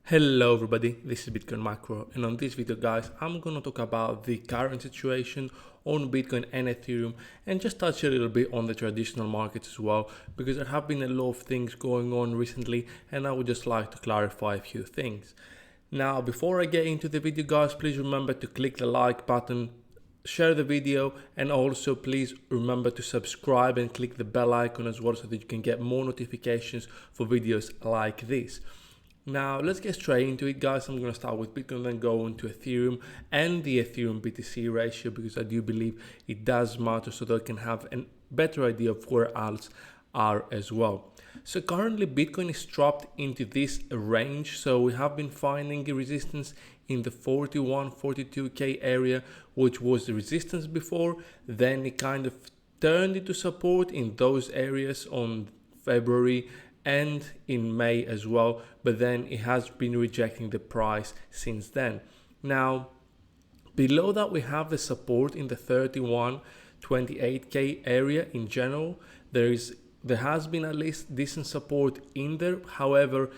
Hello everybody, this is Bitcoin Macro, and on this video guys I'm gonna talk about the current situation on Bitcoin and Ethereum and just touch a little bit on the traditional markets as well, because there have been a lot of things going on recently and I would just like to clarify a few things. Now before I get into the video guys, please remember to click the like button, share the video, and also please remember to subscribe and click the bell icon as well so that you can get more notifications for videos like this. Now let's get straight into it guys. I'm going to start with Bitcoin, then go into Ethereum and the Ethereum BTC ratio, because I do believe it does matter so that I can have a better idea of where alts are as well. So currently Bitcoin is trapped into this range, so we have been finding a resistance in the 42k area, which was the resistance before. Then it kind of turned into support in those areas on February and in May as well, but then it has been rejecting the price since then. Now below that we have the support in the 28k area. In general, there has been at least decent support in there. However,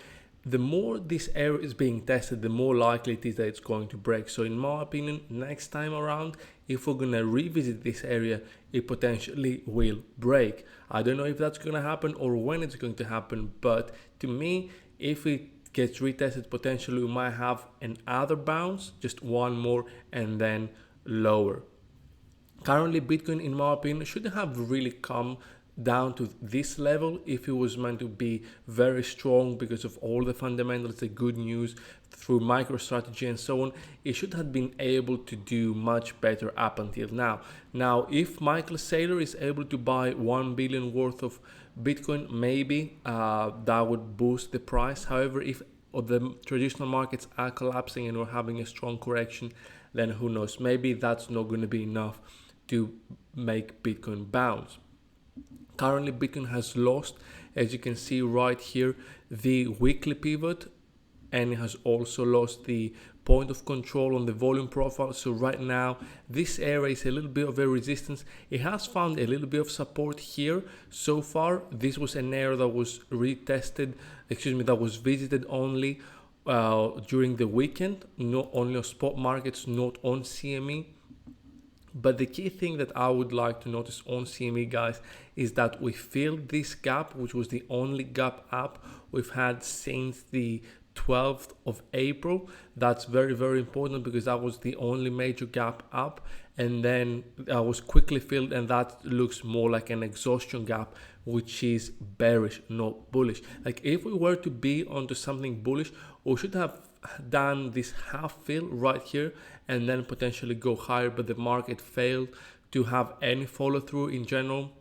the more this area is being tested, the more likely it is that it's going to break. So in my opinion, next time around, if we're going to revisit this area, it potentially will break. I don't know if that's going to happen or when it's going to happen, but to me, if it gets retested, potentially we might have another bounce, just one more, and then lower. Currently, Bitcoin, in my opinion, shouldn't have really come down to this level if it was meant to be very strong because of all the fundamentals, the good news through MicroStrategy and so on. It should have been able to do much better up until now. Now, if Michael Saylor is able to buy 1 billion worth of Bitcoin, maybe that would boost the price. However, if the traditional markets are collapsing and we're having a strong correction, then who knows, maybe that's not going to be enough to make Bitcoin bounce. Currently, Bitcoin has lost, as you can see right here, the weekly pivot, and it has also lost the point of control on the volume profile. So right now, this area is a little bit of a resistance. It has found a little bit of support here. So far, this was an area that was that was visited only during the weekend, not only on spot markets, not on CME. But the key thing that I would like to notice on CME guys is that we filled this gap, which was the only gap up we've had since the 12th of April. That's very, very important because that was the only major gap up, and then that was quickly filled, and that looks more like an exhaustion gap, which is bearish, not bullish. Like if we were to be onto something bullish, we should have done this half fill right here and then potentially go higher, but the market failed to have any follow through in general.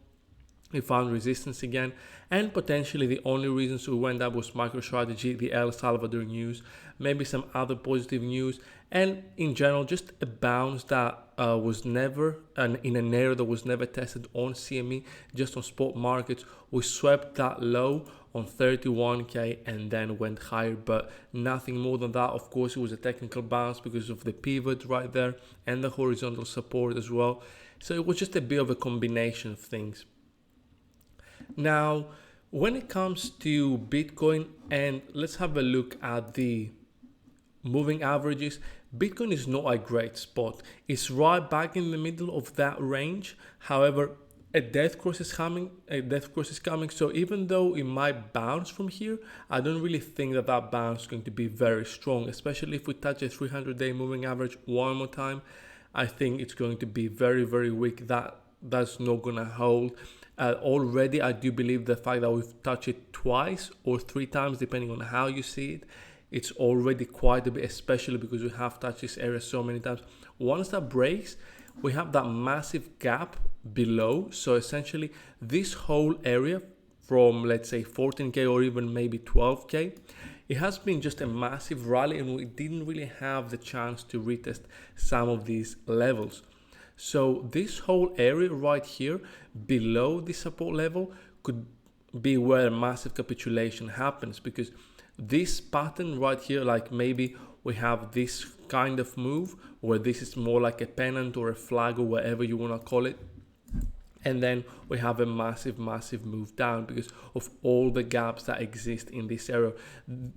We found resistance again, and potentially the only reasons we went up was MicroStrategy, the El Salvador news, maybe some other positive news, and in general just a bounce that was never in an area that was never tested on CME, just on spot markets. We swept that low on 31k and then went higher, but nothing more than that. Of course, it was a technical bounce because of the pivot right there and the horizontal support as well. So it was just a bit of a combination of things. Now, when it comes to Bitcoin, and let's have a look at the moving averages, Bitcoin is not a great spot. It's right back in the middle of that range. However, a death cross is coming. So even though it might bounce from here, I don't really think that bounce is going to be very strong, especially if we touch a 300-day moving average one more time. I think it's going to be very, very weak. That's not going to hold. Already, I do believe the fact that we've touched it twice or three times, depending on how you see it, it's already quite a bit, especially because we have touched this area so many times. Once that breaks, we have that massive gap below. So essentially, this whole area from, let's say, 14k or even maybe 12k, it has been just a massive rally, and we didn't really have the chance to retest some of these levels. So this whole area right here below the support level could be where a massive capitulation happens, because this pattern right here, like maybe we have this kind of move where this is more like a pennant or a flag or whatever you want to call it. And then we have a massive move down because of all the gaps that exist in this area.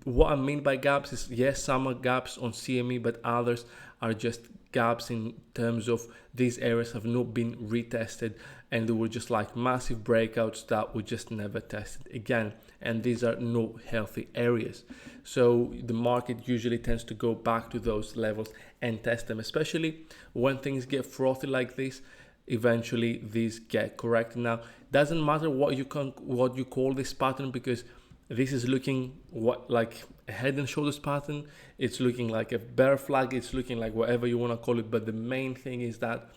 What I mean by gaps is, yes, some are gaps on CME, but others are just gaps in terms of these areas have not been retested, and they were just like massive breakouts that were just never tested again. And these are not healthy areas. So the market usually tends to go back to those levels and test them, especially when things get frothy like this. Eventually these get corrected. Now, doesn't matter what you call this pattern, because this is looking like a head and shoulders pattern, it's looking like a bear flag, it's looking like whatever you want to call it, but the main thing is that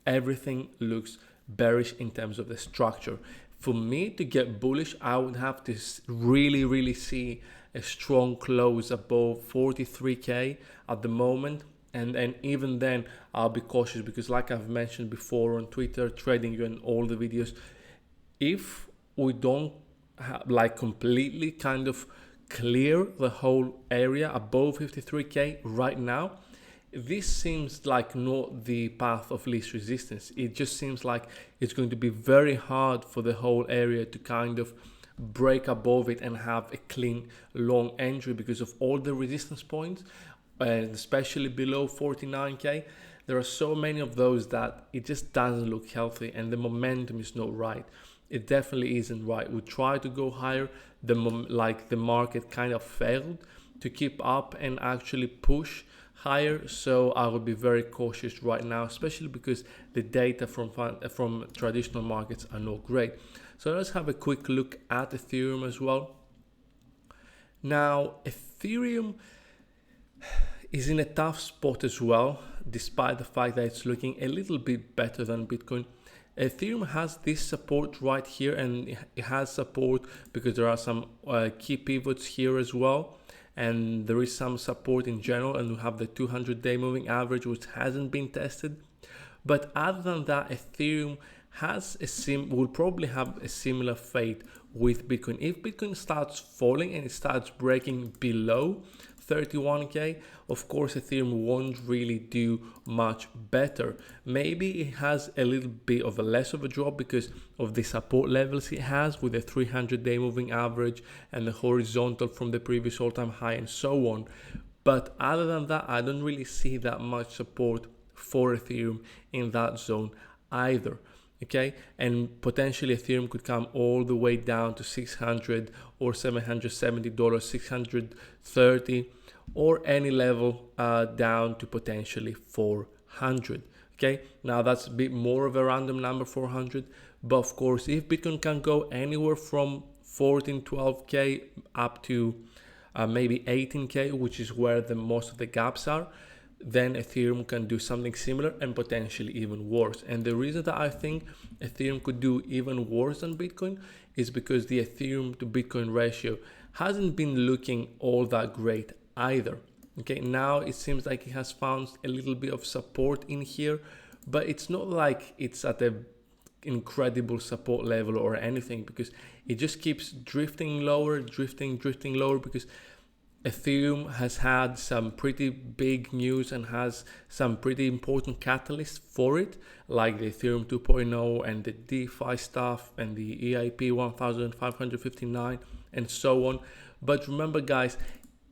everything looks bearish in terms of the structure. For me to get bullish, I would have to really see a strong close above 43k at the moment. And even then, I'll be cautious, because like I've mentioned before on Twitter, Trading You, and all the videos, if we don't like completely kind of clear the whole area above 53k right now, this seems like not the path of least resistance. It just seems like it's going to be very hard for the whole area to kind of break above it and have a clean long entry because of all the resistance points. And especially below 49k, there are so many of those that it just doesn't look healthy, and the momentum is not right. It definitely isn't right. We try to go higher, the market kind of failed to keep up and actually push higher. So I would be very cautious right now, especially because the data from traditional markets are not great. So let's have a quick look at Ethereum as well. Now, Ethereum is in a tough spot as well, despite the fact that it's looking a little bit better than Bitcoin. Ethereum has this support right here, and it has support because there are some key pivots here as well, and there is some support in general, and we have the 200-day moving average, which hasn't been tested. But other than that, Ethereum has will probably have a similar fate with Bitcoin. If Bitcoin starts falling and it starts breaking below 31k, of course Ethereum won't really do much better. Maybe it has a little bit of a less of a drop because of the support levels it has with the 300-day moving average and the horizontal from the previous all-time high and so on. But other than that, I don't really see that much support for Ethereum in that zone either. Okay, and potentially Ethereum could come all the way down to $600 or $770, 630, or any level down to potentially 400. Okay, now that's a bit more of a random number, 400. But of course, if Bitcoin can go anywhere from 14, 12k up to maybe 18k, which is where most of the gaps are, then Ethereum can do something similar and potentially even worse. And the reason that I think Ethereum could do even worse than Bitcoin is because the Ethereum to Bitcoin ratio hasn't been looking all that great either. Okay, now it seems like it has found a little bit of support in here, but it's not like it's at a incredible support level or anything, because it just keeps drifting lower, drifting lower, because Ethereum has had some pretty big news and has some pretty important catalysts for it, like the Ethereum 2.0 and the DeFi stuff and the EIP 1559 and so on. But remember guys,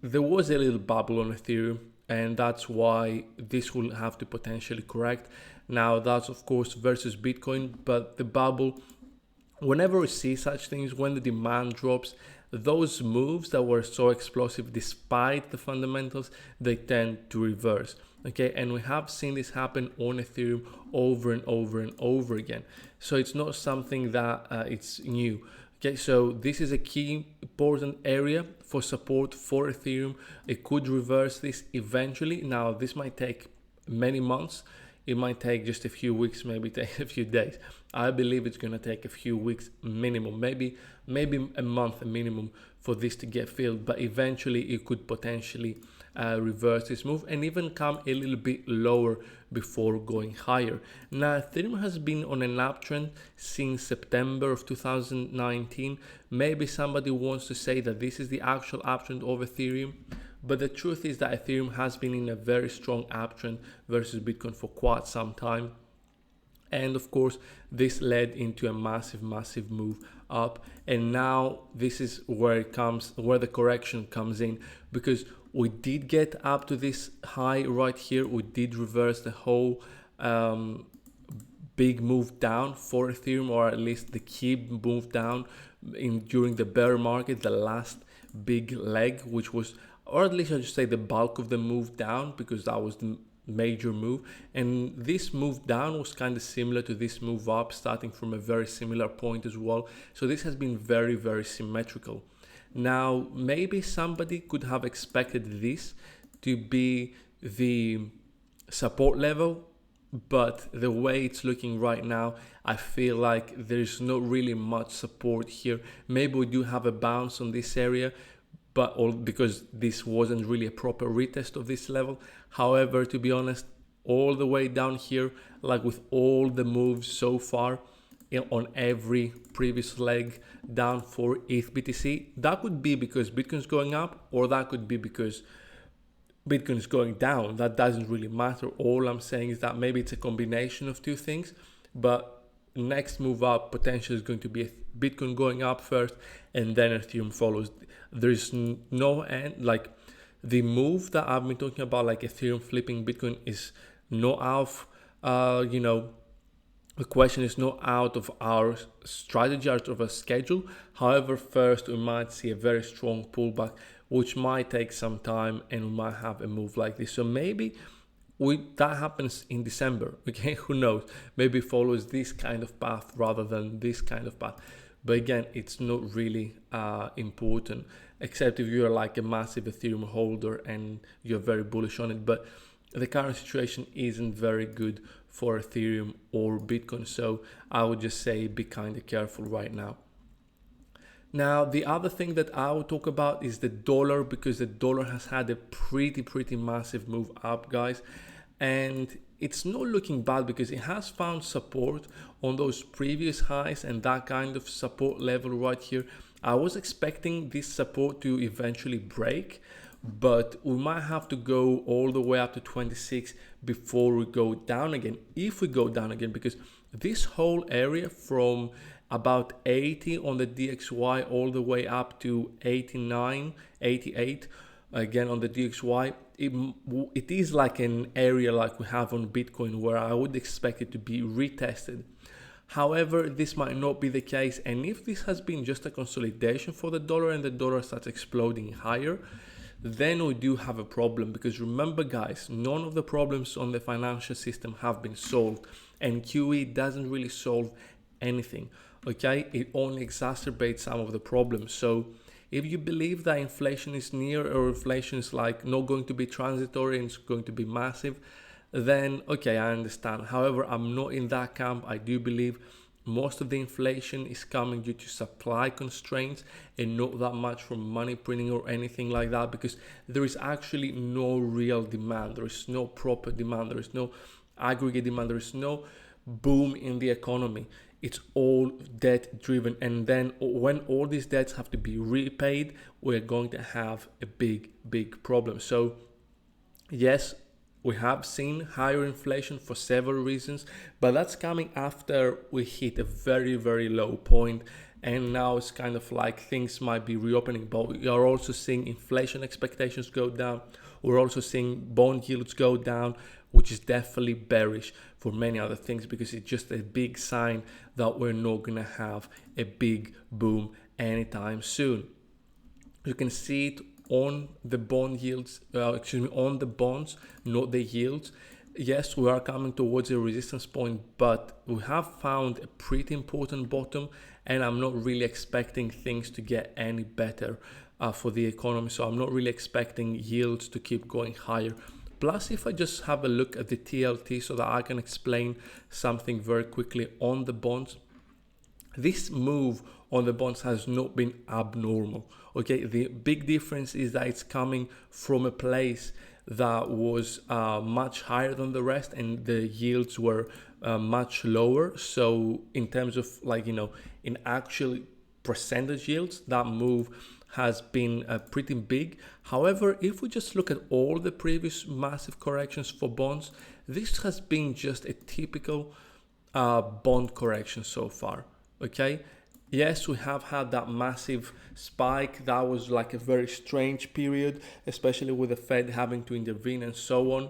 there was a little bubble on Ethereum, and that's why this will have to potentially correct. Now that's of course versus Bitcoin, but the bubble, whenever we see such things, when the demand drops, those moves that were so explosive despite the fundamentals, they tend to reverse. Okay, and we have seen this happen on Ethereum over and over again. So it's not something that it's new. Okay, so this is a key important area for support for Ethereum. It could reverse this eventually. Now this might take many months. It might take just a few weeks, maybe take a few days. I believe it's going to take a few weeks minimum, maybe a month minimum for this to get filled, but eventually it could potentially reverse this move and even come a little bit lower before going higher. Now Ethereum has been on an uptrend since September of 2019. Maybe somebody wants to say that this is the actual uptrend of Ethereum, but the truth is that Ethereum has been in a very strong uptrend versus Bitcoin for quite some time. And of course, this led into a massive move up. And now this is where the correction comes in, because we did get up to this high right here. We did reverse the whole big move down for Ethereum, or at least the key move down during the bear market, the last big leg, which was, or at least I should say the bulk of the move down, because that was the major move. And this move down was kind of similar to this move up, starting from a very similar point as well. So this has been very symmetrical. Now, maybe somebody could have expected this to be the support level, but the way it's looking right now, I feel like there's not really much support here. Maybe we do have a bounce on this area, but all because this wasn't really a proper retest of this level. However, to be honest, all the way down here, like with all the moves so far on every previous leg down for ETH BTC, that could be because Bitcoin's going up, or that could be because Bitcoin is going down. That doesn't really matter. All I'm saying is that maybe it's a combination of two things, but next move up potentially is going to be Bitcoin going up first, and then Ethereum follows. There's no end. Like the move that I've been talking about, like Ethereum flipping Bitcoin, is not out of, the question is not out of our strategy, out of our schedule. However, first we might see a very strong pullback, which might take some time, and we might have a move like this. So maybe that happens in December, okay? Who knows? Maybe it follows this kind of path rather than this kind of path. But again, it's not really important, except if you're like a massive Ethereum holder and you're very bullish on it. But the current situation isn't very good for Ethereum or Bitcoin. So I would just say be kind of careful right now. Now, the other thing that I will talk about is the dollar, because the dollar has had a pretty massive move up, guys. And it's not looking bad because it has found support on those previous highs and that kind of support level right here. I was expecting this support to eventually break, but we might have to go all the way up to 26 before we go down again, if we go down again, because this whole area from about 80 on the DXY all the way up to 89, 88 again on the DXY, it is like an area like we have on Bitcoin where I would expect it to be retested. However, this might not be the case, and if this has been just a consolidation for the dollar and the dollar starts exploding higher, then we do have a problem. Because remember, guys, none of the problems on the financial system have been solved, and QE doesn't really solve anything, okay? It only exacerbates some of the problems. So if you believe that inflation is near, or inflation is like not going to be transitory and it's going to be massive, then okay, I understand. However, I'm not in that camp. I do believe most of the inflation is coming due to supply constraints and not that much from money printing or anything like that, because there is actually no real demand. There is no proper demand. There is no aggregate demand. There is no boom in the economy. It's all debt driven. And then when all these debts have to be repaid, we're going to have a big problem. So yes, we have seen higher inflation for several reasons, but that's coming after we hit a very low point, and now it's kind of like things might be reopening. But we are also seeing inflation expectations go down. We're also seeing bond yields go down, which is definitely bearish for many other things, because it's just a big sign that we're not gonna have a big boom anytime soon. You can see it on the bond yields, on the bonds, not the yields. Yes, we are coming towards a resistance point, but we have found a pretty important bottom, and I'm not really expecting things to get any better for the economy. So I'm not really expecting yields to keep going higher. Plus, if I just have a look at the TLT so that I can explain something very quickly on the bonds, this move on the bonds has not been abnormal. Okay, the big difference is that it's coming from a place that was much higher than the rest, and the yields were much lower. So in terms of in actual percentage yields, that move has been pretty big. However, if we just look at all the previous massive corrections for bonds, this has been just a typical bond correction so far. Okay, yes, we have had that massive spike. That was like a very strange period, especially with the Fed having to intervene and so on.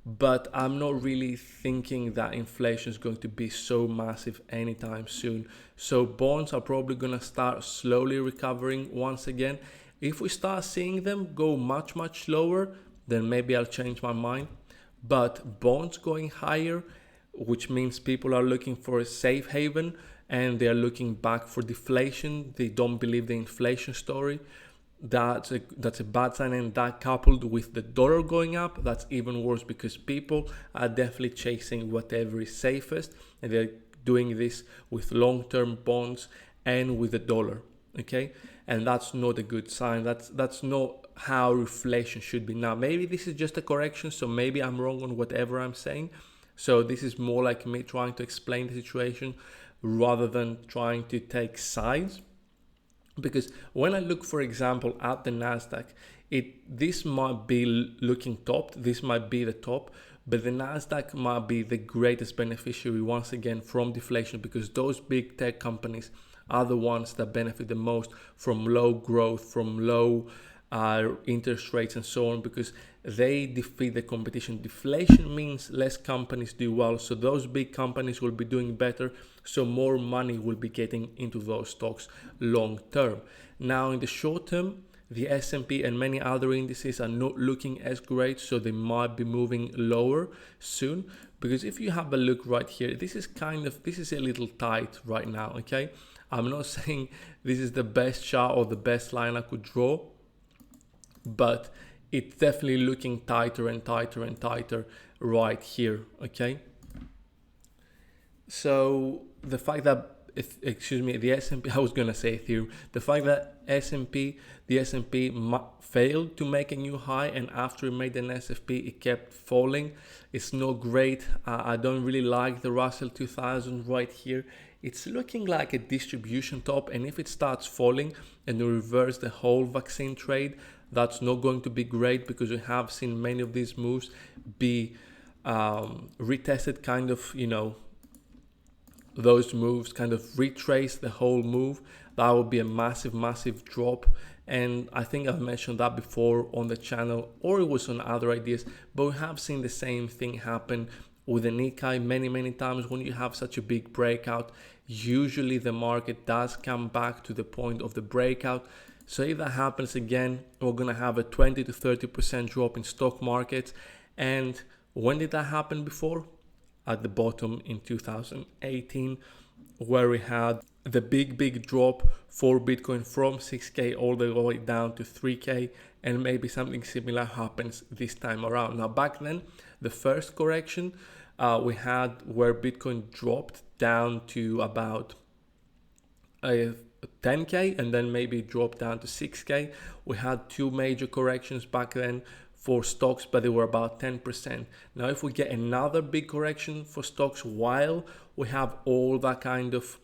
But I'm not really thinking that inflation is going to be so massive anytime soon. So bonds are probably going to start slowly recovering once again. If we start seeing them go much, much slower, then maybe I'll change my mind. But bonds going higher, which means people are looking for a safe haven and they're looking back for deflation. They don't believe the inflation story. That's a bad sign, and that coupled with the dollar going up, that's even worse, because people are definitely chasing whatever is safest, and they're doing this with long-term bonds and with the dollar. Okay, and that's not a good sign. That's not how inflation should be. Now maybe this is just a correction, so maybe I'm wrong on whatever I'm saying. So this is more like me trying to explain the situation rather than trying to take sides. Because when I look, for example, at the Nasdaq, this might be looking topped, this might be the top, but the Nasdaq might be the greatest beneficiary once again from deflation, because those big tech companies are the ones that benefit the most from low growth, from low interest rates and so on, because they defeat the competition. Deflation means less companies do well, so those big companies will be doing better, so more money will be getting into those stocks long term. Now in the short term, the S&P and many other indices are not looking as great, so they might be moving lower soon. Because if you have a look right here, this is a little tight right now. Okay, I'm not saying this is the best chart or the best line I could draw, but it's definitely looking tighter and tighter and tighter right here. Okay, so the fact that the S&P, I was gonna say Ethereum, the fact that the S&P failed to make a new high, and after it made an SFP it kept falling, it's not great. I don't really like the Russell 2000 right here. It's looking like a distribution top, and if it starts falling and we reverse the whole vaccine trade, that's not going to be great, because we have seen many of these moves be retested, kind of, those moves kind of retrace the whole move. That would be a massive drop, and I think I've mentioned that before on the channel, or it was on other ideas, but we have seen the same thing happen with the Nikkei many times. When you have such a big breakout, usually the market does come back to the point of the breakout. So if that happens again, we're gonna have a 20 to 30% drop in stock markets. And when did that happen before? At the bottom in 2018, where we had the big drop for Bitcoin from 6K all the way down to 3K, and maybe something similar happens this time around. Now back then, the first correction we had, where Bitcoin dropped down to about 10K and then maybe dropped down to 6K. We had two major corrections back then for stocks, but they were about 10%. Now if we get another big correction for stocks while we have all that kind of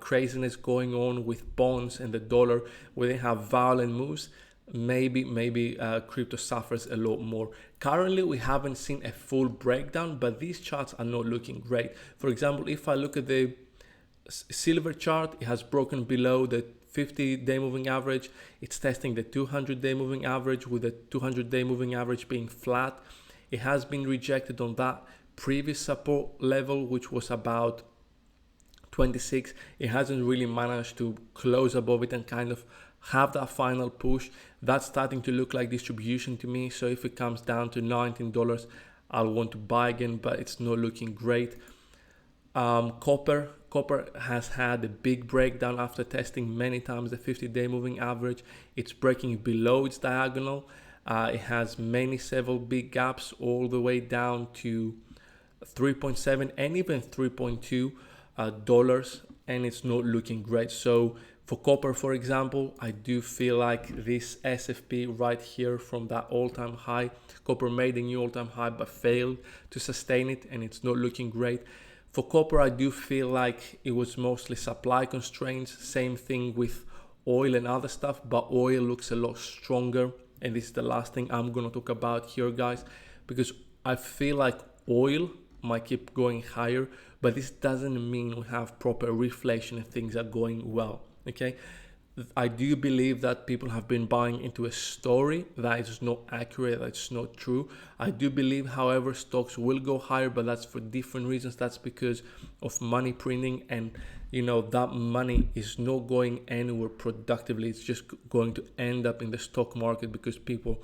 craziness going on with bonds and the dollar, where they have violent moves, maybe crypto suffers a lot more. Currently we haven't seen a full breakdown, but these charts are not looking great. For example, if I look at the silver chart, it has broken below the 50-day moving average. It's testing the 200-day moving average, with the 200-day moving average being flat. It has been rejected on that previous support level, which was about 26. It hasn't really managed to close above it and kind of have that final push. That's starting to look like distribution to me. So if it comes down to $19, I'll want to buy again, but it's not looking great. Copper has had a big breakdown after testing many times the 50-day moving average. It's breaking below its diagonal. It has several big gaps all the way down to 3.7 and even 3.2 dollars, and it's not looking great. So for copper, for example, I do feel like this SFP right here from that all-time high, copper made a new all-time high but failed to sustain it, and it's not looking great. For copper, I do feel like it was mostly supply constraints. Same thing with oil and other stuff, but oil looks a lot stronger. And this is the last thing I'm going to talk about here, guys, because I feel like oil might keep going higher, but this doesn't mean we have proper reflation and things are going well. Okay, I do believe that people have been buying into a story that is not accurate, that's not true. I do believe, however, stocks will go higher, but that's for different reasons. That's because of money printing, and that money is not going anywhere productively. It's just going to end up in the stock market because people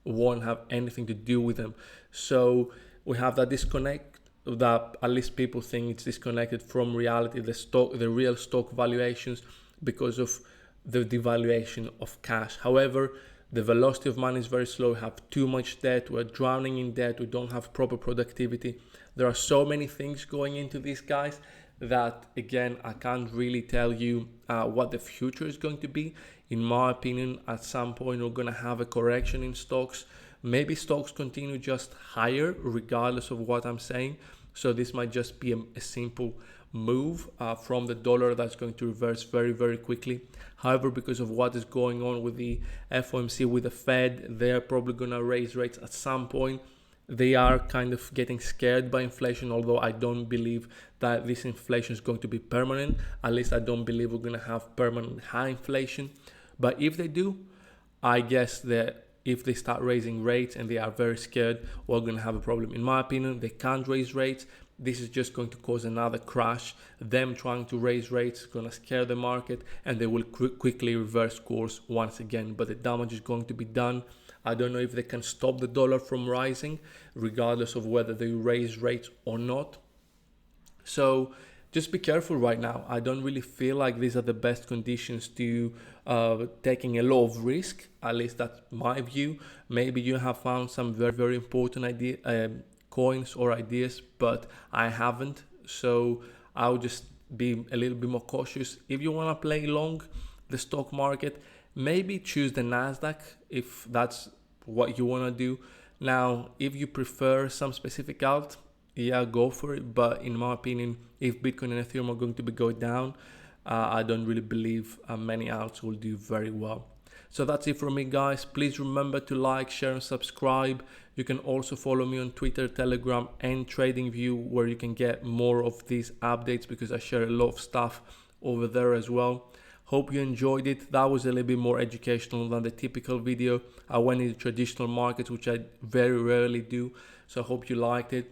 won't have anything to do with them. So we have that disconnect, that at least people think it's disconnected from reality, the real stock valuations, because of the devaluation of cash. However, the velocity of money is very slow. We have too much debt. We're drowning in debt. We don't have proper productivity. There are so many things going into these guys that, again, I can't really tell you what the future is going to be. In my opinion, at some point, we're going to have a correction in stocks. Maybe stocks continue just higher, regardless of what I'm saying. So this might just be a simple move from the dollar that's going to reverse very, very quickly. However, because of what is going on with the FOMC, with the Fed, they're probably going to raise rates at some point. They are kind of getting scared by inflation, although I don't believe that this inflation is going to be permanent. At least I don't believe we're going to have permanent high inflation. But if they do, I guess that if they start raising rates and they are very scared, we're going to have a problem. In my opinion, they can't raise rates. This is just going to cause another crash. Them trying to raise rates is going to scare the market, and they will quickly reverse course once again. But the damage is going to be done. I don't know if they can stop the dollar from rising, regardless of whether they raise rates or not. So just be careful right now. I don't really feel like these are the best conditions to taking a lot of risk. At least that's my view. Maybe you have found some very, very important coins or ideas, but I haven't. So I'll just be a little bit more cautious. If you want to play long the stock market, maybe choose the Nasdaq if that's what you want to do. Now, if you prefer some specific alt, yeah, go for it. But in my opinion, if Bitcoin and Ethereum are going to be going down, I don't really believe many alts will do very well. So that's it from me, guys. Please remember to like, share, and subscribe. You can also follow me on Twitter, Telegram, and TradingView, where you can get more of these updates because I share a lot of stuff over there as well. Hope you enjoyed it. That was a little bit more educational than the typical video. I went into traditional markets, which I very rarely do. So I hope you liked it.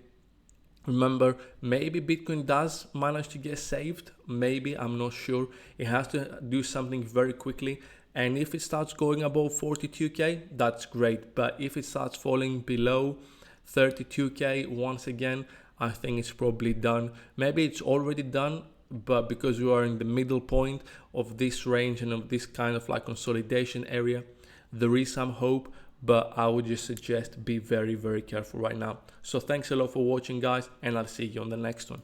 Remember, maybe Bitcoin does manage to get saved. Maybe, I'm not sure. It has to do something very quickly. And if it starts going above 42K, that's great. But if it starts falling below 32K once again, I think it's probably done. Maybe it's already done, but because we are in the middle point of this range and of this kind of like consolidation area, there is some hope. But I would just suggest be very, very careful right now. So thanks a lot for watching, guys, and I'll see you on the next one.